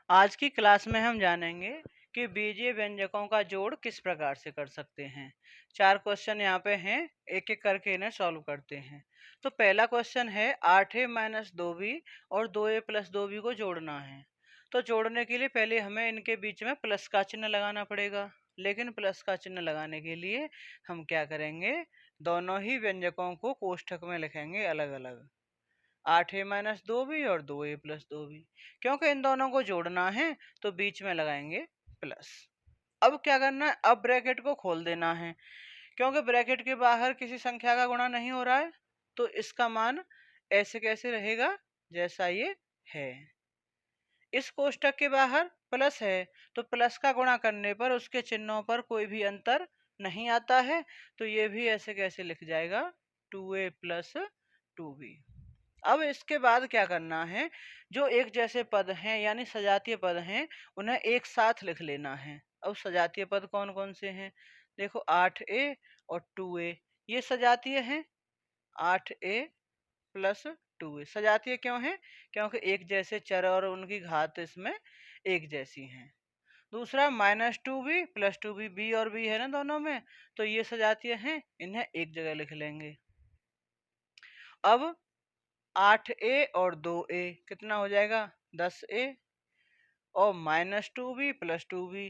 आज की क्लास में हम जानेंगे कि बीजीय व्यंजकों का जोड़ किस प्रकार से कर सकते हैं। 4 क्वेश्चन यहाँ पे हैं, एक एक करके इन्हें सॉल्व करते हैं। तो पहला क्वेश्चन है 8a माइनस 2b और 2a प्लस 2b को जोड़ना है। तो जोड़ने के लिए पहले हमें इनके बीच में प्लस का चिन्ह लगाना पड़ेगा, लेकिन प्लस का चिन्ह लगाने के लिए हम क्या करेंगे, दोनों ही व्यंजकों को कोष्ठक में लिखेंगे अलग अलग। 8a माइनस 2b और 2a प्लस 2b, क्योंकि इन दोनों को जोड़ना है तो बीच में लगाएंगे प्लस। अब क्या करना है, अब ब्रैकेट को खोल देना है, क्योंकि ब्रैकेट के बाहर किसी संख्या का गुणा नहीं हो रहा है, तो इसका मान ऐसे कैसे रहेगा जैसा ये है। इस कोष्ठक के बाहर प्लस है, तो प्लस का गुणा करने पर उसके चिन्हों पर कोई भी अंतर नहीं आता है, तो ये भी ऐसे कैसे लिख जाएगा 2a प्लस 2b। अब इसके बाद क्या करना है, जो एक जैसे पद हैं यानी सजातीय पद हैं, उन्हें एक साथ लिख लेना है। अब सजातीय पद कौन कौन से हैं, देखो 8a और 2a, ये सजातीय हैं। 8a प्लस 2a सजातीय क्यों है, क्योंकि एक जैसे चर और उनकी घात इसमें एक जैसी हैं। दूसरा -2b प्लस 2b, b और b है ना दोनों में, तो ये सजातीय हैं, इन्हें एक जगह लिख लेंगे। अब 8a और 2a कितना हो जाएगा 10a, और -2b प्लस 2b,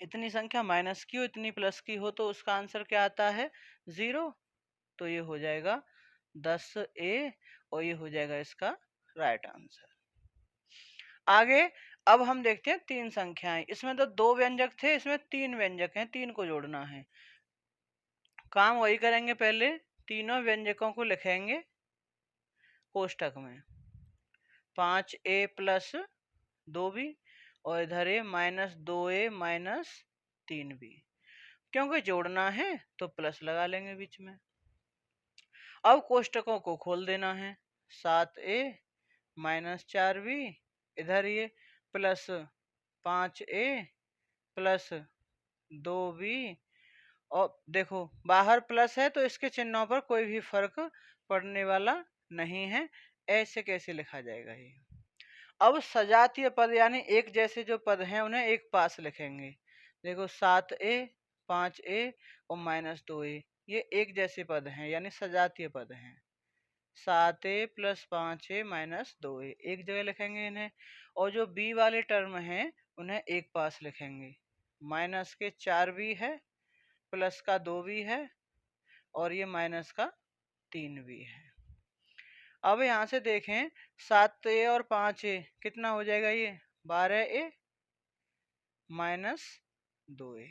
इतनी संख्या माइनस की हो इतनी प्लस की हो तो उसका आंसर क्या आता है 0, तो ये हो जाएगा 10a और ये हो जाएगा इसका राइट आंसर। आगे अब हम देखते हैं 3 संख्याएं, इसमें तो 2 व्यंजक थे, इसमें 3 व्यंजक हैं, 3 को जोड़ना है। काम वही करेंगे, पहले तीनों व्यंजकों को लिखेंगे कोष्ठक में। 5a प्लस 2b और इधर ए -2a माइनस 3b, क्योंकि जोड़ना है तो प्लस लगा लेंगे बीच में। अब कोष्ठकों को खोल देना है। 7a माइनस 4b, इधर ये प्लस 5a प्लस 2b, और देखो बाहर प्लस है तो इसके चिन्हों पर कोई भी फर्क पड़ने वाला नहीं है। ऐसे कैसे लिखा जाएगा ये। अब सजातीय पद यानी एक जैसे जो पद हैं उन्हें एक पास लिखेंगे। देखो 7a 5a और -2a, ये एक जैसे पद हैं यानी सजातीय पद हैं। 7a plus 5a minus 2a एक जगह लिखेंगे इन्हें, और जो b वाले टर्म हैं उन्हें एक पास लिखेंगे। माइनस के 4b है, प्लस का 2b है, और ये माइनस का 3b है। अब यहाँ से देखें 7a और 5a कितना हो जाएगा, ये 12a माइनस 2a,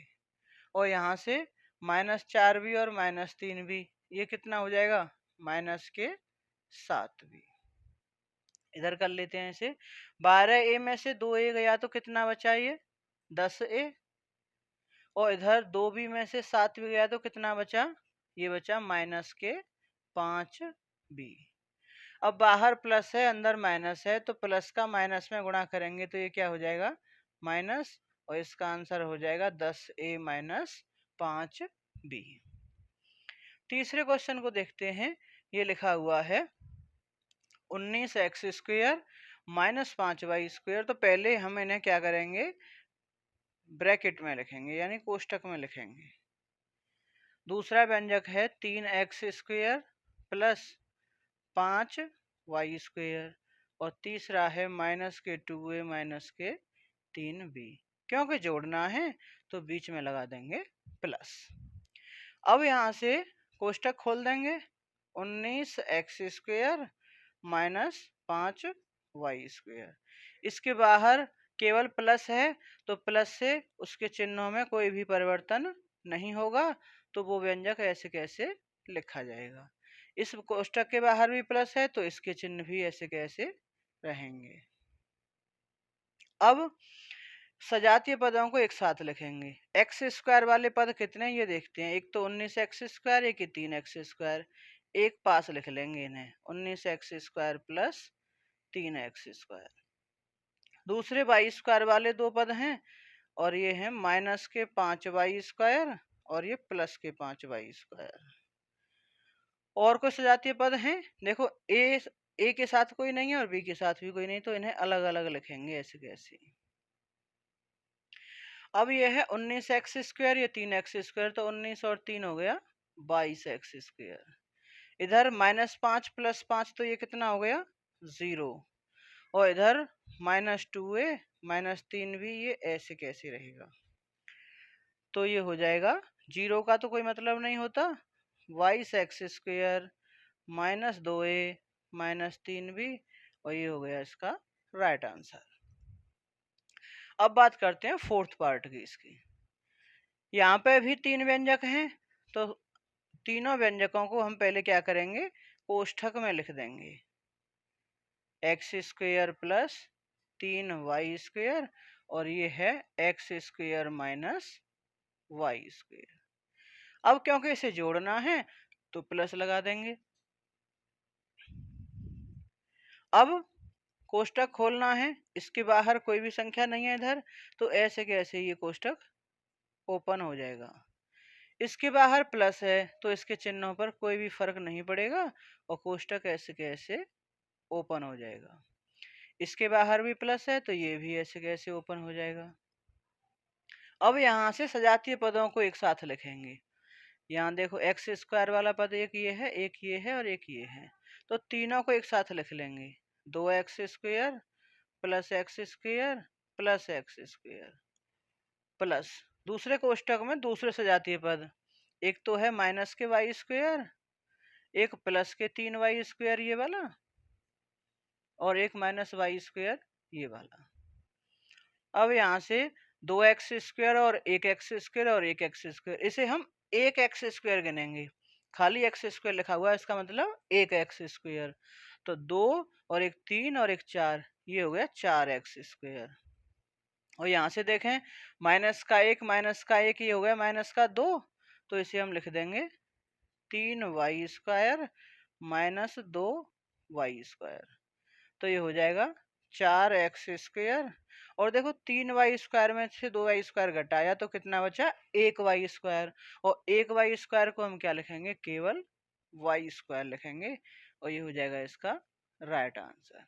और यहाँ से -4b और -3b, ये कितना हो जाएगा माइनस के 7b। इधर कर लेते हैं इसे। 12a में से 2a गया तो कितना बचा, ये 10a, और इधर 2b में से 7b गया तो कितना बचा, ये बचा माइनस के 5b। अब बाहर प्लस है अंदर माइनस है, तो प्लस का माइनस में गुणा करेंगे तो ये क्या हो जाएगा माइनस, और इसका आंसर हो जाएगा 10a माइनस 5b। तीसरे क्वेश्चन को देखते हैं। ये लिखा हुआ है 19x square minus 5y square, तो पहले हम इन्हें क्या करेंगे, ब्रैकेट में लिखेंगे यानी कोष्ठक में लिखेंगे। दूसरा व्यंजक है 3x square plus 5y square, और तीसरा है माइनस के 2a माइनस के 3b, क्योंकि जोड़ना है तो बीच में लगा देंगे प्लस। अब यहाँ से कोष्ठक खोल देंगे। 19x square minus 5y square, इसके बाहर केवल प्लस है, तो प्लस से उसके चिन्हों में कोई भी परिवर्तन नहीं होगा, तो वो व्यंजक ऐसे कैसे लिखा जाएगा। इस कोष्ठक के बाहर भी प्लस है, तो इसके चिन्ह भी ऐसे कैसे रहेंगे। अब सजातीय पदों को एक साथ लिखेंगे। एक्स स्क्वायर वाले पद कितने ये देखते हैं। एक तो 19x स्क्वायर, एक 3x स्क्वायर, एक पास लिख लेंगे इन्हें, 19x square plus 3x square. दूसरे वाई स्क्वायर वाले दो पद हैं, और ये हैं माइनस के 5y स्क्वायर और ये प्लस के 5y स्क्वायर। और कुछ सजातीय पद हैं, देखो a ए के साथ कोई नहीं है और बी के साथ भी कोई नहीं, तो इन्हें अलग अलग लिखेंगे ऐसे कैसे। अब ये है 19x², ये 3x², तो 19 और 3 हो गया 22x²। इधर -5 + 5 तो ये कितना हो गया 0, और इधर -2a -3b, ये ऐसे कैसे रहेगा। तो ये हो जाएगा 0 का तो कोई मतलब नहीं होता, 22x² -2a -3b, और ये हो गया इसका राइट आंसर। अब बात करते हैं फोर्थ पार्ट की इसकी। यहाँ पे भी 3 व्यंजक हैं, तो तीनों व्यंजकों को हम पहले क्या करेंगे, कोष्ठक में लिख देंगे। x² + 3y², और ये है x² - y²। अब क्योंकि इसे जोड़ना है तो प्लस लगा देंगे। अब कोष्ठक खोलना है, इसके बाहर कोई भी संख्या नहीं है इधर, तो ऐसे कैसे ये कोष्ठक ओपन हो जाएगा। इसके बाहर प्लस है तो इसके चिन्हों पर कोई भी फर्क नहीं पड़ेगा, और कोष्ठक ऐसे कैसे ओपन हो जाएगा। इसके बाहर भी प्लस है तो ये भी ऐसे कैसे ओपन हो जाएगा। अब यहाँ से सजातीय पदों को एक साथ लिखेंगे। यहाँ देखो x² वाला पद एक ये है, एक ये है और एक ये है, तो तीनों को एक साथ लिख लेंगे। 2x² + x² + x² प्लस दूसरे कोष्ठक में दूसरे सजातीय पद, एक तो है -y², एक +3y² ये वाला, और एक -y² ये वाला। अब यहाँ से 2x² और एक x² और एक x², इसे हम एक x² गिनेंगे। खाली x² लिखा हुआ है, इसका मतलब एक x², तो 2 और एक 3 और एक 4, ये हो गया 4x²। और यहाँ से देखें -1 ये हो गया -2, तो इसे हम लिख देंगे 3y² - 2y², तो ये हो जाएगा 4x²। और देखो 3y² में से 2y² घटाया तो कितना बचा 1y², और 1y² को हम क्या लिखेंगे, केवल y² लिखेंगे, और ये हो जाएगा इसका राइट आंसर।